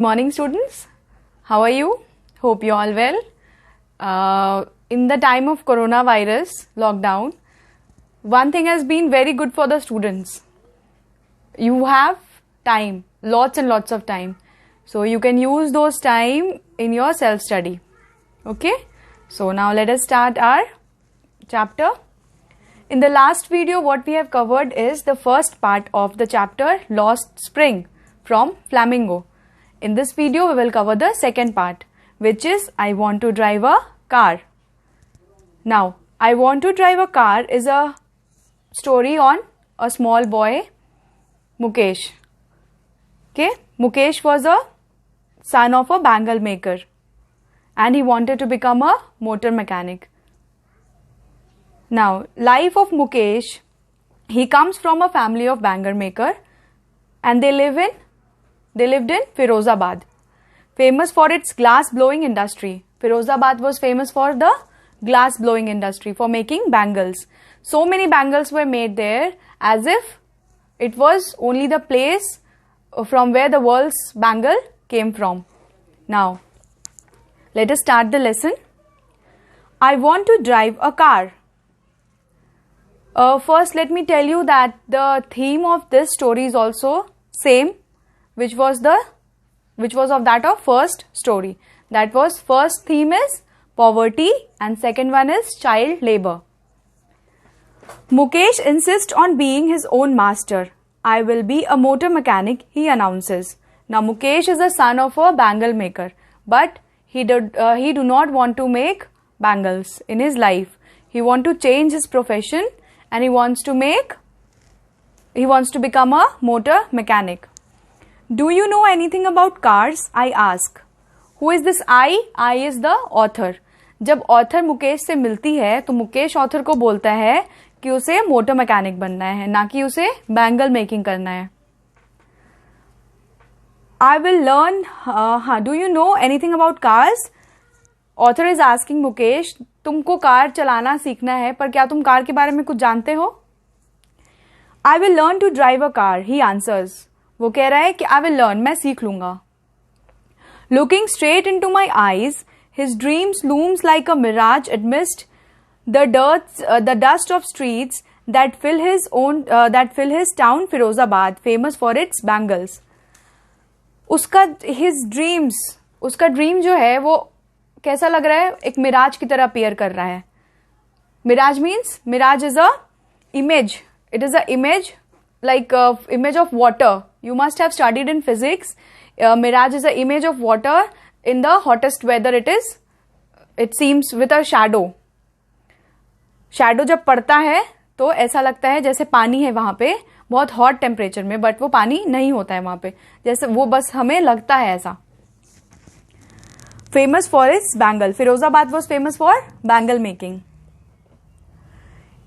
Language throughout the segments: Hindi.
Morning students, how are you? Hope you all well. In the time of coronavirus lockdown, one thing has been very good for the students. You have time, lots and lots of time. So you can use those time in your self-study. Okay? So now let us start our chapter. In the last video, what we have covered is the first part of the chapter Lost Spring from Flamingo. In this video, we will cover the second part, which is I want to drive a car. Now, I want to drive a car is a story on a small boy, Mukesh. Okay, Mukesh was a son of a bangle maker and he wanted to become a motor mechanic. Now, life of Mukesh, he comes from a family of bangle maker and they lived in Firozabad, famous for its glass blowing industry. Firozabad was famous for the glass blowing industry, for making bangles. So many bangles were made there as if it was only the place from where the world's bangle came from. Now, let us start the lesson. I want to drive a car. First, let me tell you that the theme of this story is also same, which was of that of first story. That was first theme is poverty and second one is child labor. Mukesh insists on being his own master. I will be a motor mechanic, he announces. Now Mukesh is the son of a bangle maker, but he do not want to make bangles in his life. He want to change his profession and he wants to become a motor mechanic. Do you know anything about cars? I ask. Who is this I? I is the author. जब ऑथर मुकेश से मिलती है तो मुकेश ऑथर को बोलता है कि उसे मोटर मैकेनिक बनना है, ना कि उसे बैंगल मेकिंग करना है. I will learn. Do you know anything about cars? Author is asking Mukesh, तुमको कार चलाना सीखना है, पर क्या तुम कार के बारे में कुछ जानते हो? I will learn to drive a car, he answers. वो कह रहा है कि I will learn, मैं सीख लूंगा. Looking straight into my eyes, his dreams looms like a mirage amidst the dust of streets that fill his town Firozabad, famous for its bangles. उसका ड्रीम जो है वो कैसा लग रहा है? एक मिराज की तरह अपीयर कर रहा है. Mirage is a image. It is a image like image of water. You must have studied in physics. Mirage is an image of water in the hottest weather. It seems with a shadow. Shadow जब पड़ता है तो ऐसा लगता है जैसे पानी है वहां पे बहुत हॉट टेम्परेचर में, बट वो पानी नहीं होता है वहां पे, जैसे वो बस हमें लगता है ऐसा. Famous for its bangle. Firozabad was famous for bangle making.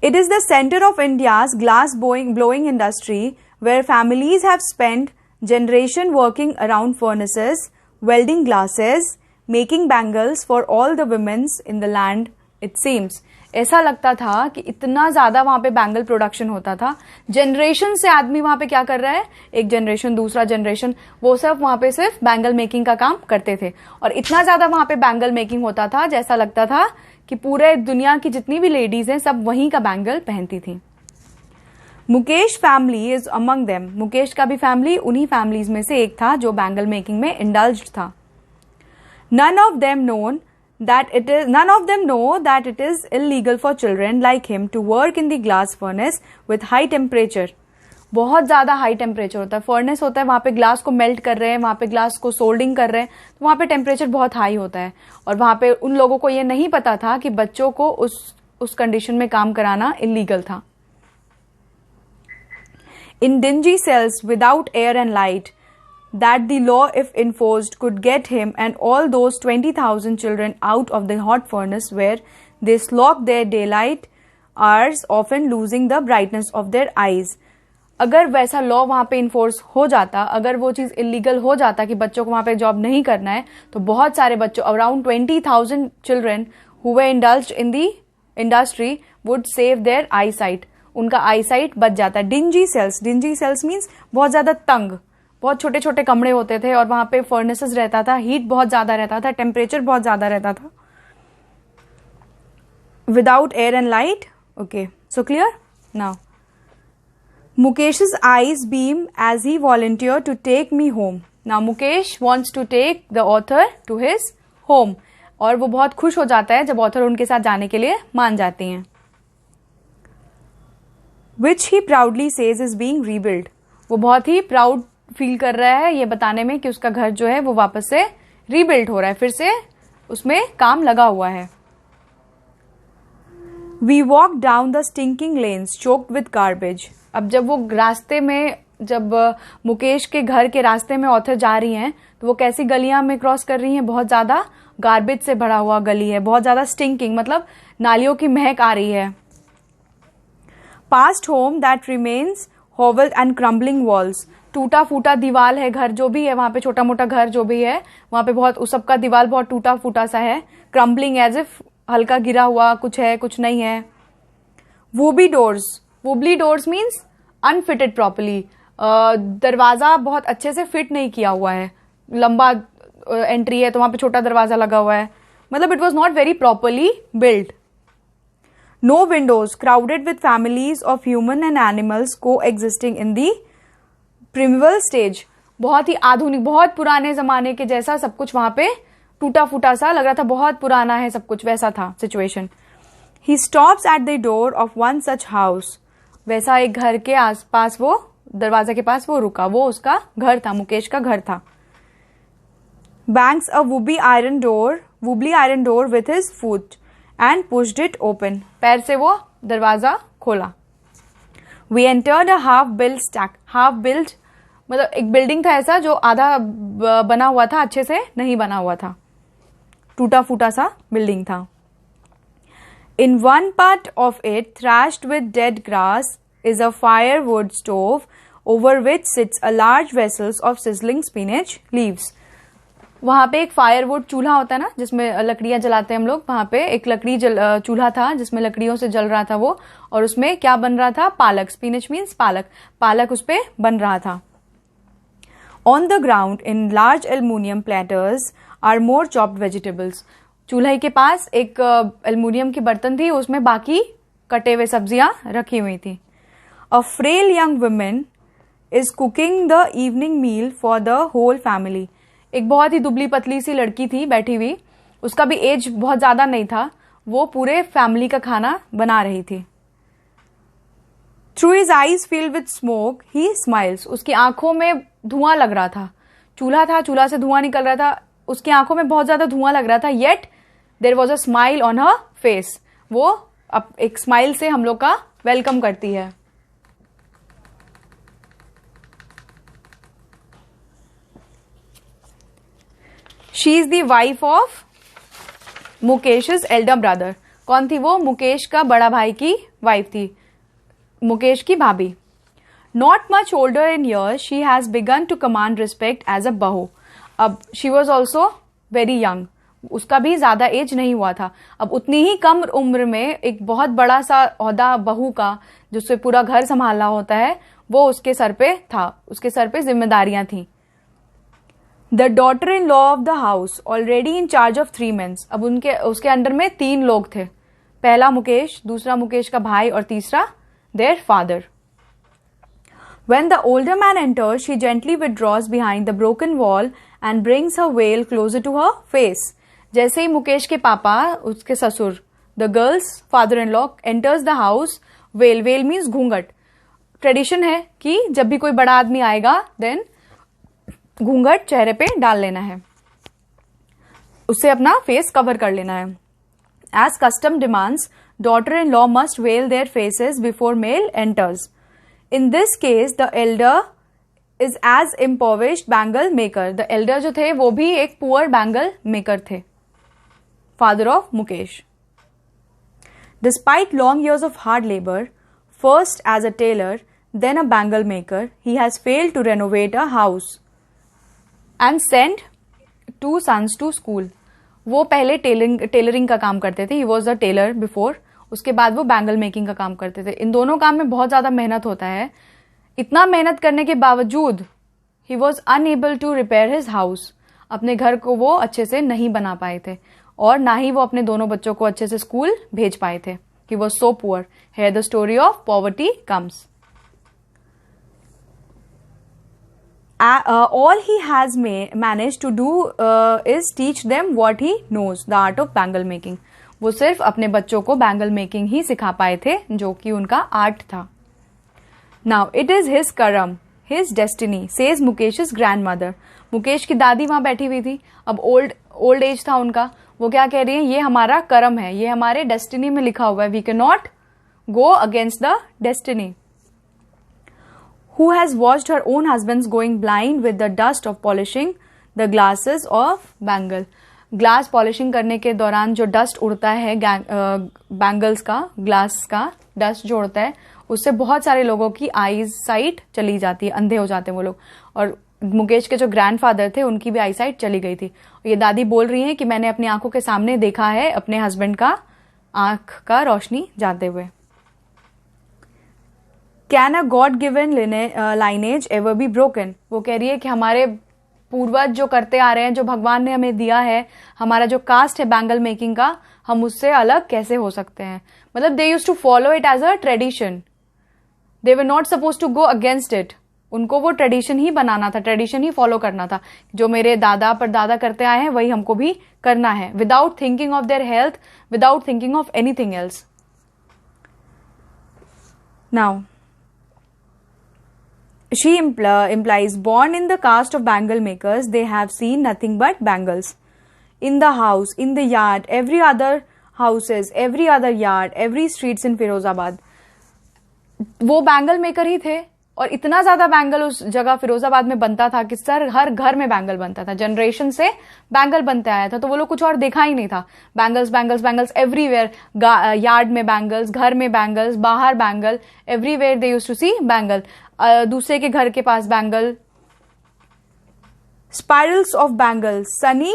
It is the center of India's glass blowing industry, where families have spent generations working around furnaces, welding glasses, making bangles for all the women in the land, it seems. ऐसा लगता था कि इतना ज्यादा वहां पे बैंगल प्रोडक्शन होता था. जनरेशन से आदमी वहां पे क्या कर रहा है, एक जनरेशन दूसरा जनरेशन, वो सब वहां पे सिर्फ बैंगल मेकिंग का काम करते थे. और इतना ज्यादा वहां पे बैंगल मेकिंग होता था जैसा लगता था कि पूरे दुनिया की जितनी भी लेडीज हैं सब वहीं का बैंगल पहनती थी. Mukesh family is among them. Mukesh का भी फैमिली उन्हीं फैमिलीज में से एक था जो बैंगल मेकिंग में इंडल्ज्ड था. None of them know that it is illegal for children like him to work in the glass furnace with high temperature. बहुत ज्यादा हाई टेम्परेचर होता है. फर्नेस होता है, वहां पे ग्लास को मेल्ट कर रहे हैं, वहां पे ग्लास को सोल्डिंग कर रहे हैं, तो वहां पे टेम्परेचर बहुत हाई होता है. और वहां पे उन लोगों को ये नहीं पता था कि बच्चों को उस कंडीशन में काम कराना इलीगल था. In dingy cells without air and light, that the law, if enforced, could get him and all those 20,000 children out of the hot furnace where they slog their daylight hours, often losing the brightness of their eyes. अगर वैसा लॉ वहां पे इन्फोर्स हो जाता, अगर वो चीज इलीगल हो जाता कि बच्चों को वहां पे जॉब नहीं करना है, तो बहुत सारे बच्चों, around 20,000 children who were indulged in the industry would save their eyesight. उनका आई साइट बच जाता है. डिंजी सेल्स मीन्स बहुत ज्यादा तंग, बहुत छोटे छोटे कमरे होते थे और वहां पे फर्नेसेस रहता था, हीट बहुत ज्यादा रहता था, टेम्परेचर बहुत ज्यादा रहता था. Without air and light. Okay, so clear now. Mukesh's eyes beam as he volunteered to take me home. Now Mukesh wants to take the author to his home. और वो बहुत खुश हो जाता है जब ऑथर उनके साथ जाने के लिए मान जाती हैं. Which he proudly says is being rebuilt. वो बहुत ही प्राउड फील कर रहा है ये बताने में कि उसका घर जो है वो वापस से रीबिल्ड हो रहा है, फिर से उसमें काम लगा हुआ है. We walked down the stinking lanes choked with garbage. अब जब वो रास्ते में, जब मुकेश के घर के रास्ते में ऑथर जा रही हैं तो वो कैसी गलियां में क्रॉस कर रही हैं, बहुत ज्यादा गार्बेज से भरा हुआ गली है, बहुत ज्यादा स्टिंकिंग मतलब नालियों की महक आ रही है. Past home that remains hovel and crumbling walls. टूटा फूटा दीवार है, घर जो भी है वहां पे, छोटा मोटा घर जो भी है वहां पे बहुत, उस सबका दीवार बहुत टूटा फूटा सा है. क्रम्बलिंग एज इफ हल्का गिरा हुआ कुछ है, कुछ नहीं है. Wobbly doors. Wobbly doors means unfitted properly. दरवाजा बहुत अच्छे से फिट नहीं किया हुआ है, लंबा एंट्री है तो वहां पे छोटा दरवाजा लगा हुआ है, मतलब it was not very properly build. No windows crowded with families of human and animals coexisting in the primeval stage. बहुत ही आधुनिक, बहुत पुराने जमाने के जैसा सब कुछ वहां पे टूटा फूटा सा लग रहा था, बहुत पुराना है सब कुछ, वैसा था situation. He stops at the door of one such house. वैसा एक घर के आसपास वो दरवाजा के पास वो रुका, वो उसका घर था, मुकेश का घर था. Bangs a wobbly iron door with his foot and pushed it open. पैर से वो दरवाजा खोला. We entered a half-built मतलब एक बिल्डिंग था ऐसा जो आधा बना हुआ था, अच्छे से नहीं बना हुआ था, टूटा फूटा सा बिल्डिंग था. In one part of it, thrashed with dead grass, is a firewood stove over which sits a large vessel of sizzling spinach leaves. वहाँ पे एक फायरवुड चूल्हा होता है ना जिसमें लकड़ियां जलाते हैं हम लोग, वहाँ पे एक लकड़ी चूल्हा था जिसमें लकड़ियों से जल रहा था वो, और उसमें क्या बन रहा था, पालक. स्पिनच मीन्स पालक, पालक उस पे बन रहा था. On the ground in large aluminium platters are more chopped vegetables. चूल्हे के पास एक एल्युमिनियम की बर्तन थी, उसमें बाकी कटे हुए सब्जियां रखी हुई थी. A frail young women is cooking the evening meal for the whole family. एक बहुत ही दुबली पतली सी लड़की थी बैठी हुई, उसका भी एज बहुत ज्यादा नहीं था, वो पूरे फैमिली का खाना बना रही थी. Through his eyes filled with smoke he smiles. उसकी आंखों में धुआं लग रहा था, चूल्हा था, चूल्हा से धुआं निकल रहा था, उसकी आंखों में बहुत ज्यादा धुआं लग रहा था, yet there was a smile on her face. वो अब एक स्माइल से हम लोग का वेलकम करती है. She is the wife of Mukesh's elder brother. कौन थी वो? मुकेश का बड़ा भाई की वाइफ थी, मुकेश की भाभी. Not much older in years, she has begun to command respect as a bahu. अब she was also very young, उसका भी ज्यादा एज नहीं हुआ था. अब उतनी ही कम उम्र में एक बहुत बड़ा सा ओहदा बहू का, जिससे पूरा घर संभालना होता है, वो उसके सर पे था, उसके सर पे जिम्मेदारियां थी. The daughter in law of the house already in charge of 3 men. अब उसके अंडर में 3 लोग थे, पहला मुकेश, दूसरा मुकेश का भाई और तीसरा their father. When the older man enters, she gently withdraws behind the broken wall and brings her veil closer to her face. जैसे ही मुकेश के पापा, उसके ससुर, the girl's father-in-law enters the house, veil means घूंघट. ट्रेडिशन है कि जब भी कोई बड़ा आदमी आएगा देन घूंघट चेहरे पे डाल लेना है, उससे अपना फेस कवर कर लेना है. As custom demands, daughter-in-law must veil their faces before male enters. In this case, the elder is as impoverished bangle maker. The elder जो थे वो भी एक poor bangle maker थे, father of Mukesh. Despite long years of hard labor, first as a tailor, then a bangle maker, he has failed to renovate a house and send 2 sons to school. वो पहले टेलरिंग का काम करते थे, he was a tailor before. उसके बाद वो बैंगल मेकिंग का काम करते थे. इन दोनों काम में बहुत ज्यादा मेहनत होता है. इतना मेहनत करने के बावजूद ही was unable to repair his house, अपने घर को वो अच्छे से नहीं बना पाए थे और ना ही वो अपने दोनों बच्चों को अच्छे से स्कूल भेज पाए थे. He was so poor. Here the story of poverty comes. All he has managed to do is teach them what he knows, the art of bangle making. वो सिर्फ अपने बच्चों को बैंगल मेकिंग ही सिखा पाए थे, जो कि उनका आर्ट था. Now it is his कर्म, his destiny, says मुकेश's grandmother. Mukesh की दादी वहां बैठी हुई थी. अब ओल्ड एज था उनका. वो क्या कह रही है, ये हमारा कर्म है, ये हमारे डेस्टिनी में लिखा हुआ है. We can not go against the destiny. Who has watched her own husbands going blind with the dust of polishing the glasses of bangle. Glass polishing करने के दौरान जो डस्ट उड़ता है बैंगल्स का, ग्लास का डस्ट जो उड़ता है, उससे बहुत सारे लोगों की आईज साइट चली जाती है, अंधे हो जाते हैं वो लोग. और मुकेश के जो ग्रैंडफादर थे उनकी भी आई साइट चली गई थी. ये दादी बोल रही हैं कि मैंने अपनी आंखों के सामने देखा है अपने हस्बैंड का आंख का रोशनी जाते हुए. Can a God given lineage ever be broken. वो कह रही है कि हमारे पूर्वज जो करते आ रहे हैं, जो भगवान ने हमें दिया है, हमारा जो कास्ट है बैंगल मेकिंग का, हम उससे अलग कैसे हो सकते हैं. मतलब they use to follow it as a tradition. They were not suppose to go against it. उनको वो ट्रेडिशन ही बनाना था, ट्रेडिशन ही फॉलो करना था. जो मेरे दादा परदादा करते आए हैं वही हमको भी करना है, without thinking of their health, without thinking of anything else. Now she implies, born in the caste of bangle makers, they have seen nothing but bangles. In the house, in the yard, every other houses, every other yard, every streets in Firozabad. वो बैंगल मेकर ही थे और इतना ज्यादा बैंगल उस जगह फिरोजाबाद में बनता था कि सर हर घर में बैंगल बनता था. जनरेशन से बैंगल बनते आया था, तो वो लोग कुछ और देखा ही नहीं था. Bangles bangles bangles everywhere. Yard में बैंगल्स, घर में बैंगल्स, बाहर bangle, everywhere they used to see bangle. दूसरे के घर के पास bangle. Spirals of bangle, sunny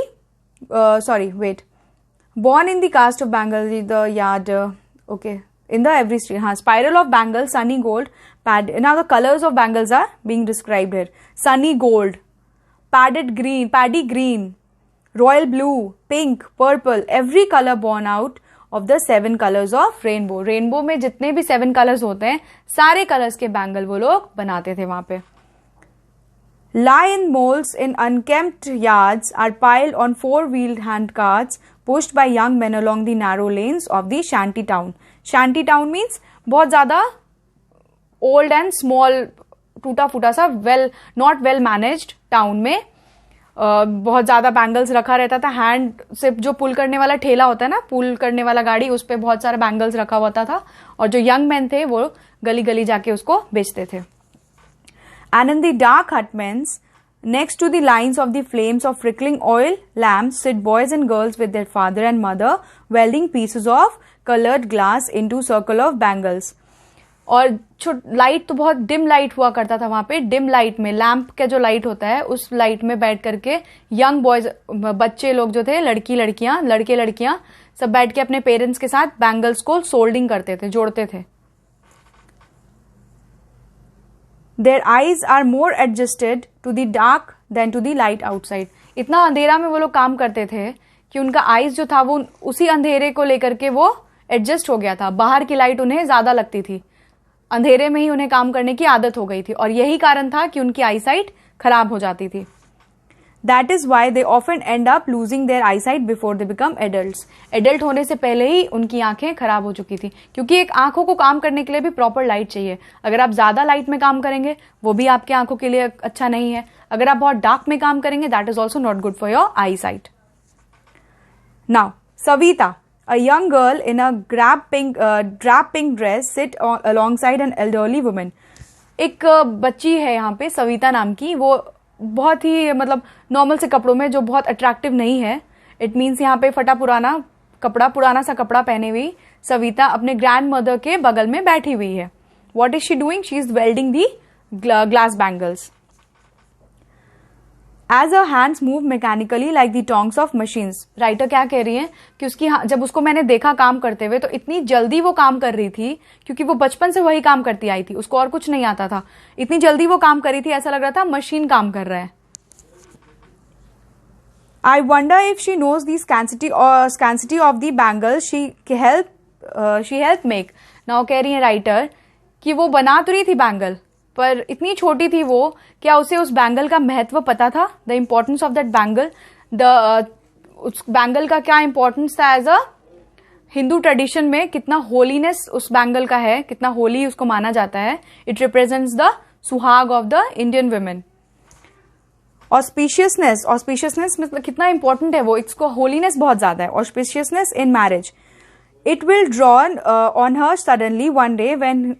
born in the caste of Bengal, the yard, in the every street. Spiral of Bengal, sunny gold. Now the colors of bangles are being described here. Sunny gold, paddy green, royal blue, pink, purple, every color born out of the 7 colors of rainbow. Rainbow में जितने भी 7 colors होते हैं, सारे colors के bangle वो लोग बनाते थे वहां पे. Lion molds in unkempt yards are piled on 4-wheeled hand carts pushed by young men along the narrow lanes of the shanty town. Shanty town means बहुत ज्यादा ओल्ड एंड स्मॉल, टूटा फूटा सा, नॉट वेल मैनेज्ड टाउन में बहुत ज्यादा बैंगल्स रखा रहता था. हैंड से जो पुल करने वाला ठेला होता है ना, पुल करने वाला गाड़ी, उस पे बहुत सारे बैंगल्स रखा होता था और जो यंग मैन थे वो गली गली जाके उसको बेचते थे. And in the dark hutments, next to the lines of the flames of frickling oil lamps, sit boys and girls with their father and mother, welding pieces of colored glass into circle of bangles. और लाइट तो बहुत डिम लाइट हुआ करता था वहां पे. डिम लाइट में, लैंप का जो लाइट होता है उस लाइट में बैठ करके यंग बॉयज, बच्चे लोग जो थे, लड़के लड़कियां सब बैठ के अपने पेरेंट्स के साथ बैंगल्स को सोल्डिंग करते थे, जोड़ते थे. Their eyes are more adjusted to the dark than to the light outside. इतना अंधेरा में वो लोग काम करते थे कि उनका आईज जो था वो उसी अंधेरे को लेकर के वो एडजस्ट हो गया था. बाहर की लाइट उन्हें ज्यादा लगती थी, अंधेरे में ही उन्हें काम करने की आदत हो गई थी और यही कारण था कि उनकी आई साइट खराब हो जाती थी. That is why they often end up losing their eyesight before they become adults. Adult होने से पहले ही उनकी आंखें खराब हो चुकी थी, क्योंकि एक आंखों को काम करने के लिए भी प्रॉपर लाइट चाहिए. अगर आप ज्यादा लाइट में काम करेंगे वो भी आपकी आंखों के लिए अच्छा नहीं है. अगर आप बहुत डार्क में काम करेंगे, that is also not good for your I site. Now Savita, a young girl in a drab pink dress, sit alongside an elderly woman. एक बच्ची है यहाँ पे सविता नाम की, वो बहुत ही मतलब नॉर्मल से कपड़ों में, जो बहुत अट्रैक्टिव नहीं है. इट मीन्स यहाँ पे फटा पुराना कपड़ा, पुराना सा कपड़ा पहने हुई सविता अपने ग्रैंड मदर के बगल में बैठी हुई है. What is she doing? She is welding the glass bangles. As a hands move mechanically like the tongs of machines. Writer क्या कह रही है कि उसकी जब उसको मैंने देखा काम करते हुए तो इतनी जल्दी वो काम कर रही थी, क्योंकि वो बचपन से वही काम करती आई थी, उसको और कुछ नहीं आता था, इतनी जल्दी वो काम कर रही थी, ऐसा लग रहा था मशीन काम कर रहा है। I wonder if she knows the scarcity of the bangles she helped make. Now कह रही है राइटर कि वो बना तो रही थी बैंगल, पर इतनी छोटी थी वो, क्या उसे उस बैंगल का महत्व पता था? The importance of that bangle, उस बैंगल का क्या इम्पोर्टेंस था एज अ हिंदू ट्रेडिशन में, कितना होलीनेस उस बैंगल का है, कितना होली उसको माना जाता है। इट रिप्रेजेंट्स द सुहाग of the Indian women. Auspiciousness मतलब कितना इंपॉर्टेंट है वो, इसको होलीनेस बहुत ज्यादा है। Auspiciousness in marriage, it will drawn on her suddenly one day when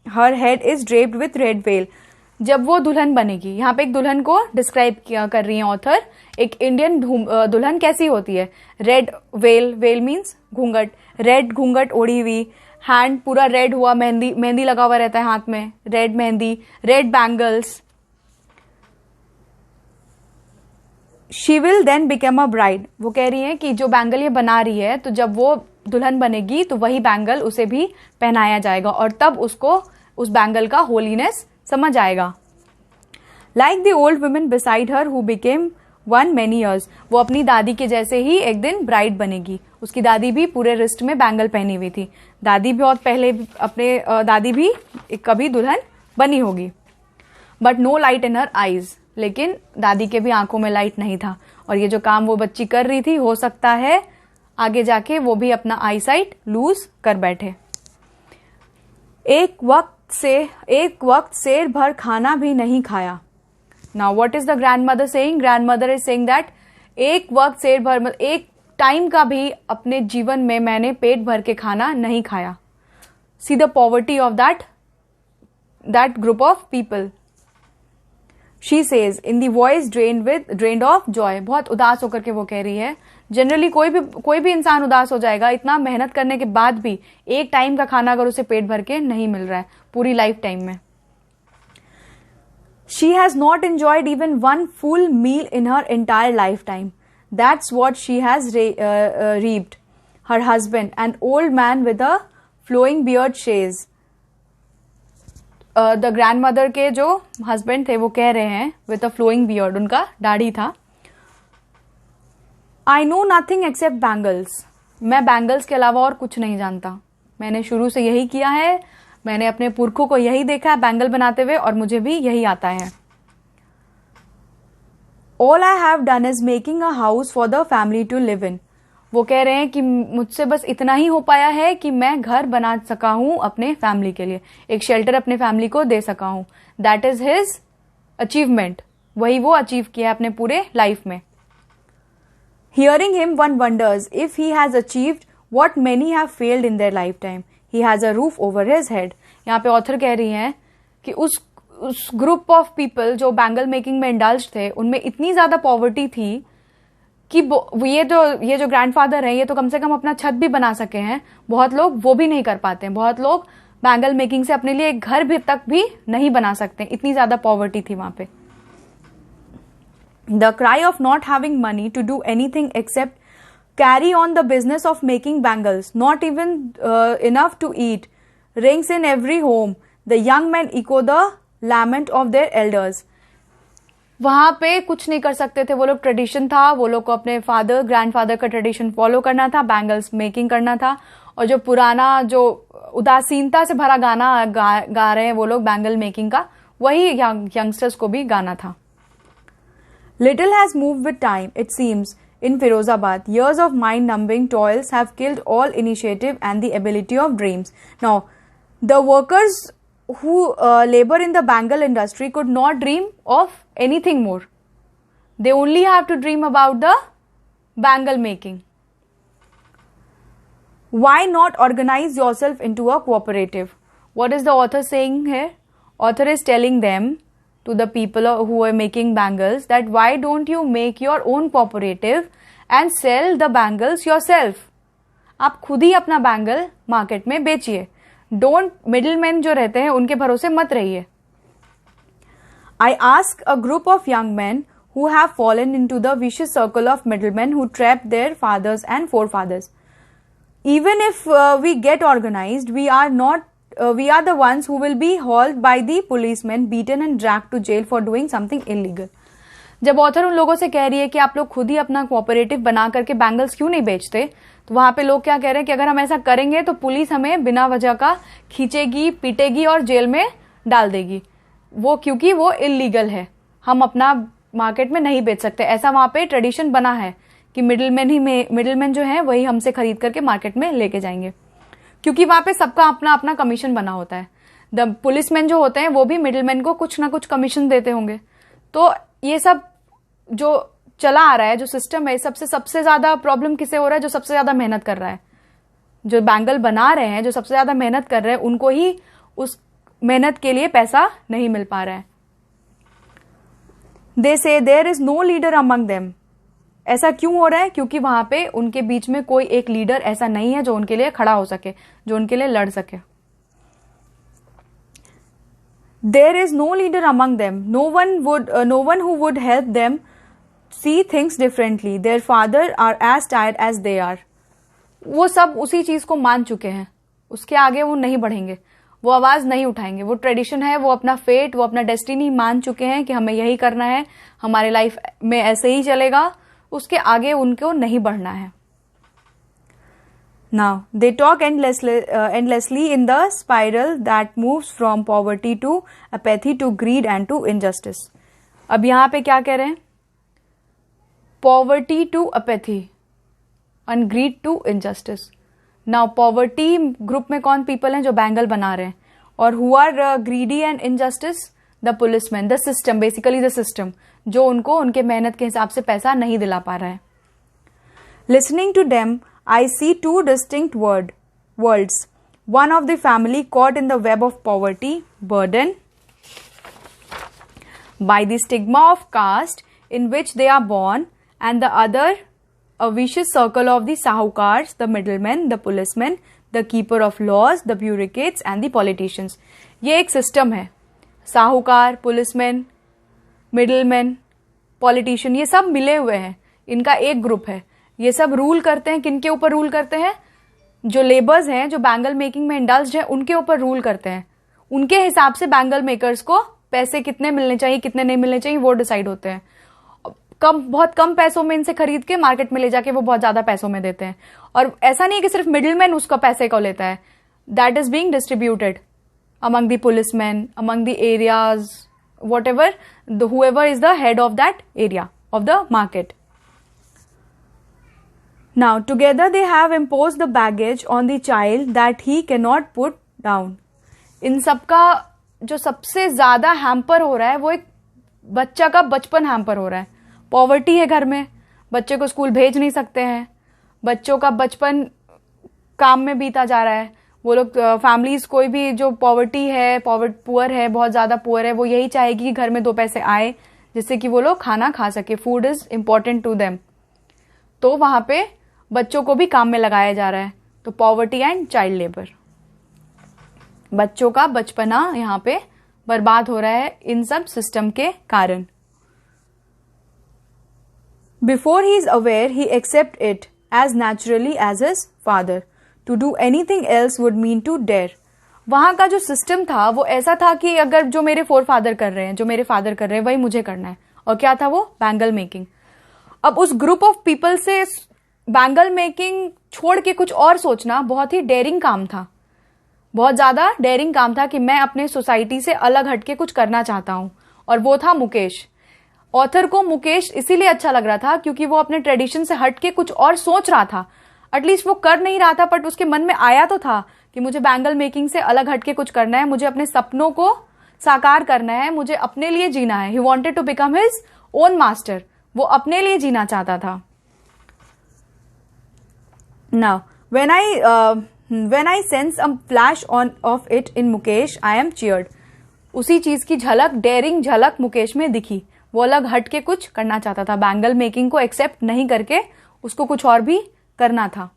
her head is draped with red well. जब वो दुल्हन बनेगी, यहाँ पे एक दुल्हन को डिस्क्राइब कर रही है ऑथर। एक इंडियन दुल्हन कैसी होती है? रेड वेल, वेल मीन्स घूंघट, रेड घूंघट ओढ़ी हुई, हैंड पूरा रेड हुआ, मेहंदी लगा हुआ रहता है हाथ में, red mehndi, red bangles. She will then become a bride. वो कह रही है कि जो बैंगल ये बना रही है, तो जब वो दुल्हन बनेगी तो वही बैंगल उसे भी पहनाया जाएगा और तब उसको उस बैंगल का होलीनेस समझ आएगा। Like the old women beside her who became one many years. वो अपनी दादी के जैसे ही एक दिन ब्राइड बनेगी। उसकी दादी भी पूरे रिस्ट में बैंगल पहनी हुई थी। दादी बहुत पहले अपने दादी भी कभी दुल्हन बनी होगी। But no light in her eyes. लेकिन दादी के भी आंखों में लाइट नहीं था, और ये जो काम वो बच्ची कर रही थी, हो सकता है आगे जाके वो भी अपना आई साइट लूज कर बैठे। एक वक्त शेर भर खाना भी नहीं खाया। Now what is the grand mother saying? Grand mother is saying that एक वक्त शेर भर, एक टाइम का भी अपने जीवन में मैंने पेट भर के खाना नहीं खाया। See the poverty of that group of people. She says in the voice drained of joy। बहुत उदास होकर के वो कह रही है। जनरली कोई भी इंसान उदास हो जाएगा, इतना मेहनत करने के बाद भी एक टाइम का खाना अगर उसे पेट भर के नहीं मिल रहा है पूरी लाइफ टाइम में। She has not enjoyed even one full meal in her entire lifetime. That's what she has reaped. Her husband, an old man with a flowing beard, says। The grand mother के जो हस्बैंड थे वो कह रहे हैं, विथ अ फ्लोइंग बियर्ड, उनका दाढ़ी था। I know nothing accept bangles. मैं बैंगल्स के अलावा और कुछ नहीं जानता। मैंने शुरू से यही किया है, मैंने अपने पुरखों को यही देखा है बैंगल बनाते हुए, और मुझे भी यही आता है। All I have done is making a house for the family to live in. वो कह रहे हैं कि मुझसे बस इतना ही हो पाया है कि मैं घर बना सका हूं अपने फैमिली के लिए, एक शेल्टर अपने फैमिली को दे सका हूं। That is his achievement. वही वो अचीव किया अपने पूरे लाइफ में। Hearing him one wonders if he has achieved what many have failed in their life time. He has a roof over his head. यहाँ पे ऑथर कह रही हैं कि उस ग्रुप ऑफ पीपल जो बैंगल मेकिंग में इंडल्ज थे, उनमें इतनी ज्यादा पॉवर्टी थी कि ये जो ग्रैंडफादर हैं, ये तो कम से कम अपना छत भी बना सके हैं, बहुत लोग वो भी नहीं कर पाते हैं। बहुत लोग बैंगल मेकिंग से अपने लिए एक घर भी तक भी नहीं बना सकते, इतनी ज्यादा पॉवर्टी थी वहां पे। The cry of not having money to do anything except carry on the business of making bangles, not even enough to eat, rings in every home. The young man echo the lament of their elders. वहां पे कुछ नहीं कर सकते थे वो लोग, ट्रेडिशन था, वो लोग को अपने ग्रैंडफादर का ट्रेडिशन फॉलो करना था, बैंगल्स मेकिंग करना था, और जो पुराना जो उदासीनता से भरा गाना गा रहे हैं वो लोग बैंगल मेकिंग का, वही यंगस्टर्स को भी गाना था। Little has moved with time it seems in Firozabad, years of mind-numbing toils have killed all initiative and the ability of dreams. Now, the workers who labor in the bangle industry could not dream of anything more. They only have to dream about the bangle making. Why not organize yourself into a cooperative? What is the author saying here? Author is telling them, to the people who are making bangles, that why don't you make your own cooperative and sell the bangles yourself? आप खुद ही अपना बैंगल मार्केट में बेचिए। डोंट मिडिलमैन जो रहते हैं उनके भरोसे मत रहिए। I ask a group of young men who have fallen into the vicious circle of middlemen who trap their fathers and forefathers. Even if we get organized, we are the ones who will be hauled by the policemen, beaten and dragged to jail for doing something illegal. जब ऑथर उन लोगों से कह रही है कि आप लोग खुद ही अपना कोऑपरेटिव बना करके बैंगल्स क्यों नहीं बेचते, तो वहां पे लोग क्या कह रहे हैं कि अगर हम ऐसा करेंगे तो पुलिस हमें बिना वजह का खींचेगी, पीटेगी और जेल में डाल देगी, वो क्योंकि वो इलीगल है, हम अपना मार्केट में नहीं बेच सकते। ऐसा वहां पे ट्रेडिशन बना है कि मिडिलमैन जो है वही हमसे खरीद करके मार्केट में लेके जाएंगे, क्योंकि वहां पे सबका अपना अपना कमीशन बना होता है। द पुलिसमैन जो होते हैं वो भी मिडिलमैन को कुछ ना कुछ कमीशन देते होंगे। तो ये सब जो चला आ रहा है, जो सिस्टम है, सबसे ज्यादा प्रॉब्लम किसे हो रहा है? जो सबसे ज्यादा मेहनत कर रहा है, जो बैंगल बना रहे हैं, जो सबसे ज्यादा मेहनत कर रहे हैं, उनको ही उस मेहनत के लिए पैसा नहीं मिल पा रहा है। They say there is no leader among them. ऐसा क्यों हो रहा है? क्योंकि वहां पे उनके बीच में कोई एक लीडर ऐसा नहीं है जो उनके लिए खड़ा हो सके, जो उनके लिए लड़ सके। There is no leader among them, no one who would help them see things differently, their father are as tired as they are. वो सब उसी चीज को मान चुके हैं, उसके आगे वो नहीं बढ़ेंगे, वो आवाज नहीं उठाएंगे। वो ट्रेडिशन है, वो अपना फेट, वो अपना डेस्टिनी मान चुके हैं कि हमें यही करना है, हमारे लाइफ में ऐसे ही चलेगा, उसके आगे उनको नहीं बढ़ना है। Now they talk endlessly in the spiral that moves from poverty to apathy to greed and to injustice. अब यहां पे क्या कह रहे हैं? Poverty to apathy and greed to injustice. Now poverty group में कौन पीपल हैं? जो बैंगल बना रहे हैं। और who are greedy and injustice? The policeman, the system, basically the system, जो उनको उनके मेहनत के हिसाब से पैसा नहीं दिला पा रहा है। Listening to them I see two distinct worlds, one of the family caught in the web of poverty, burden by the stigma of caste in which they are born, and the other a vicious circle of the sahukars, the middlemen, the policemen, the keeper of laws, the bureaucrats and the politicians. ये एक सिस्टम है। साहूकार, पुलिसमैन, मिडलमैन, पॉलिटिशियन, ये सब मिले हुए हैं, इनका एक ग्रुप है। ये सब रूल करते हैं, किनके ऊपर रूल करते हैं? जो लेबर्स हैं, जो बैंगल मेकिंग में इंडल्ज्ड है, उनके ऊपर रूल करते हैं। उनके हिसाब से बैंगल मेकर्स को पैसे कितने मिलने चाहिए, कितने नहीं मिलने चाहिए, वो डिसाइड होते हैं। बहुत कम पैसों में इनसे खरीद के मार्केट में ले जाके वो बहुत ज्यादा पैसों में देते हैं। और ऐसा नहीं है कि सिर्फ मिडिलमैन उसका पैसे को लेता है, that is being distributed among the policemen, among the areas, whatever, whoever is the head of that area of the market. Now together they have imposed the baggage on the child that he cannot put down. इन सबका जो सबसे ज्यादा हैम्पर हो रहा है वो एक बच्चा का बचपन हैम्पर हो रहा है। पॉवर्टी है घर में, बच्चे को स्कूल भेज नहीं सकते हैं, बच्चों का बचपन काम में बीता जा रहा है। वो लोग फैमिलीज, कोई भी जो पॉवर्टी है, पुअर है, बहुत ज्यादा पुअर है, वो यही चाहेगी कि घर में 2 पैसे आए जिससे कि वो लोग खाना खा सके। Food is important to them. तो वहां पे बच्चों को भी काम में लगाया जा रहा है। तो पॉवर्टी एंड चाइल्ड लेबर, बच्चों का बचपना यहाँ पे बर्बाद हो रहा है इन सब सिस्टम के कारण। Before he is aware he accept it as naturally as his father. To do anything else would mean to dare. वहां का जो सिस्टम था वो ऐसा था कि अगर जो मेरे फोरफादर कर रहे हैं, जो मेरे फादर कर रहे हैं, वही मुझे करना है। और क्या था वो? Bangle making. अब उस ग्रुप ऑफ पीपल से बैंगल मेकिंग छोड़ के कुछ और सोचना बहुत ही डेयरिंग काम था, बहुत ज्यादा डेयरिंग काम था कि मैं अपने सोसाइटी से अलग हटके कुछ करना चाहता हूं। और वो था मुकेश। ऑथर को मुकेश इसीलिए अच्छा लग रहा था क्योंकि वो अपने ट्रेडिशन से हटके कुछ और सोच रहा था। एटलीस्ट वो कर नहीं रहा था, बट उसके मन में आया तो था कि मुझे बैंगल मेकिंग से अलग हटके कुछ करना है, मुझे अपने सपनों को साकार करना है, मुझे अपने लिए जीना है। He wanted to become his own master. वो अपने लिए जीना चाहता था। Now when I sense a flash of it in Mukesh, I am cheered. उसी चीज की झलक, डेयरिंग झलक मुकेश में दिखी। वो अलग हटके कुछ करना चाहता था, बैंगल मेकिंग को एक्सेप्ट नहीं करके उसको कुछ और भी करना था।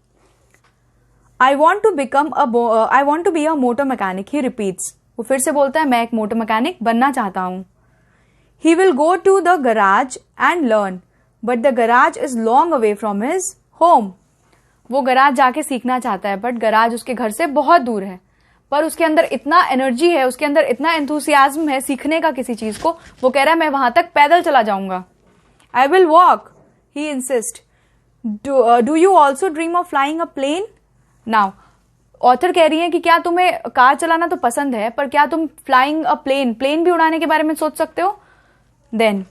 I want to be a motor mechanic, he repeats. वो फिर से बोलता है मैं एक मोटर मैकेनिक बनना चाहता हूं। He will go to the garage and learn, but the garage is long away from his home. वो गराज जाके सीखना चाहता है, बट गराज उसके घर से बहुत दूर है. पर उसके अंदर इतना एनर्जी है, उसके अंदर इतना एंथुसियाज्म है सीखने का किसी चीज को. वो कह रहा है मैं वहां तक पैदल चला जाऊंगा. I will walk, he insists. Do you also dream of flying a plane? Now, author कह रही है कि क्या तुम्हें कार चलाना तो पसंद है, पर क्या तुम फ्लाइंग अ प्लेन भी उड़ाने के बारे में सोच सकते हो? Then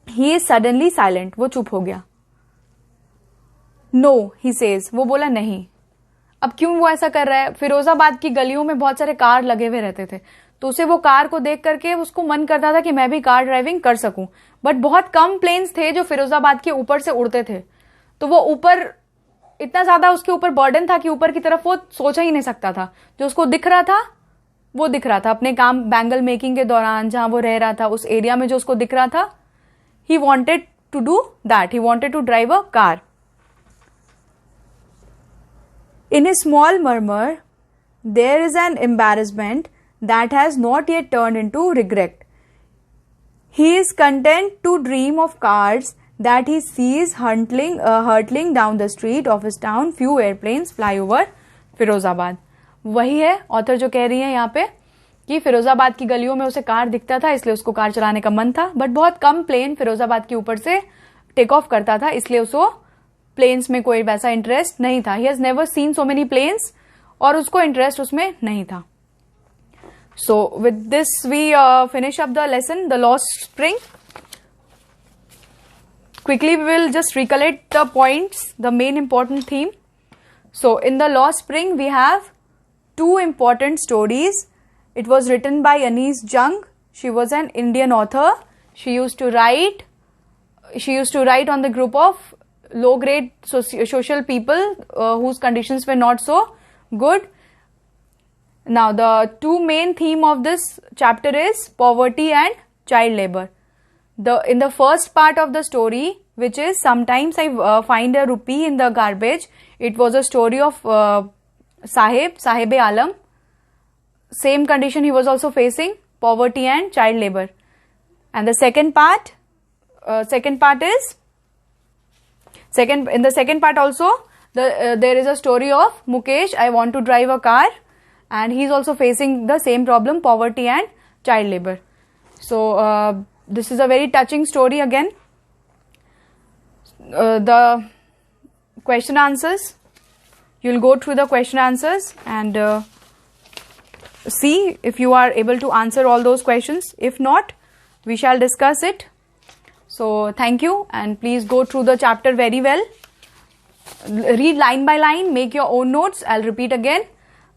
he is suddenly silent. वो चुप हो गया. No, he says. वो बोला नहीं. अब क्यों वो ऐसा कर रहा है? फिरोजाबाद की गलियों में बहुत सारे कार लगे हुए रहते थे, तो उसे वो कार को देख करके उसको मन करता था कि मैं भी कार ड्राइविंग कर सकूं. बट बहुत कम प्लेन्स थे जो फिरोजाबाद के ऊपर से उड़ते थे, तो वो ऊपर इतना ज्यादा उसके ऊपर बर्डन था कि ऊपर की तरफ वो सोच ही नहीं सकता था. जो उसको दिख रहा था वो दिख रहा था अपने काम बैंगल मेकिंग के दौरान, जहां वो रह रहा था उस एरिया में जो उसको दिख रहा था. He wanted to do that. He wanted to drive a car. In his small murmur, there is an embarrassment that has not yet turned into regret. He is content to dream of cars that he sees hurtling down the street of his town. Few airplanes fly over Firozabad. वही है ऑथर जो कह रही है यहाँ पे कि फिरोजाबाद की गलियों में उसे कार दिखता था, इसलिए उसको कार चलाने का मन था, बट बहुत कम प्लेन फिरोजाबाद के ऊपर से टेक ऑफ करता था, इसलिए उसको प्लेन्स में कोई वैसा इंटरेस्ट नहीं था. He has never seen so many planes, और उसको इंटरेस्ट उसमें नहीं था. So with this we finish up the lesson the lost spring. Quickly we will just recollect the points, the main important theme. So in the Lost Spring we have two important stories. It was written by Anise Jung. She was an Indian author. She used to write on the group of low grade social people whose conditions were not so good. Now the two main theme of this chapter is poverty and child labor. In the first part of the story, which is sometimes I find a rupee in the garbage, it was a story of Sahib-e-Alam. Same condition he was also facing, poverty and child labor. And the second part also there is a story of Mukesh. I want to drive a car, and he is also facing the same problem, poverty and child labor. So this is a very touching story again. The question answers, you'll go through the question answers and see if you are able to answer all those questions. If not, we shall discuss it. So thank you, and please go through the chapter very well. Read line by line, make your own notes. I'll repeat again,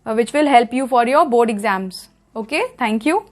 which will help you for your board exams. Okay, thank you.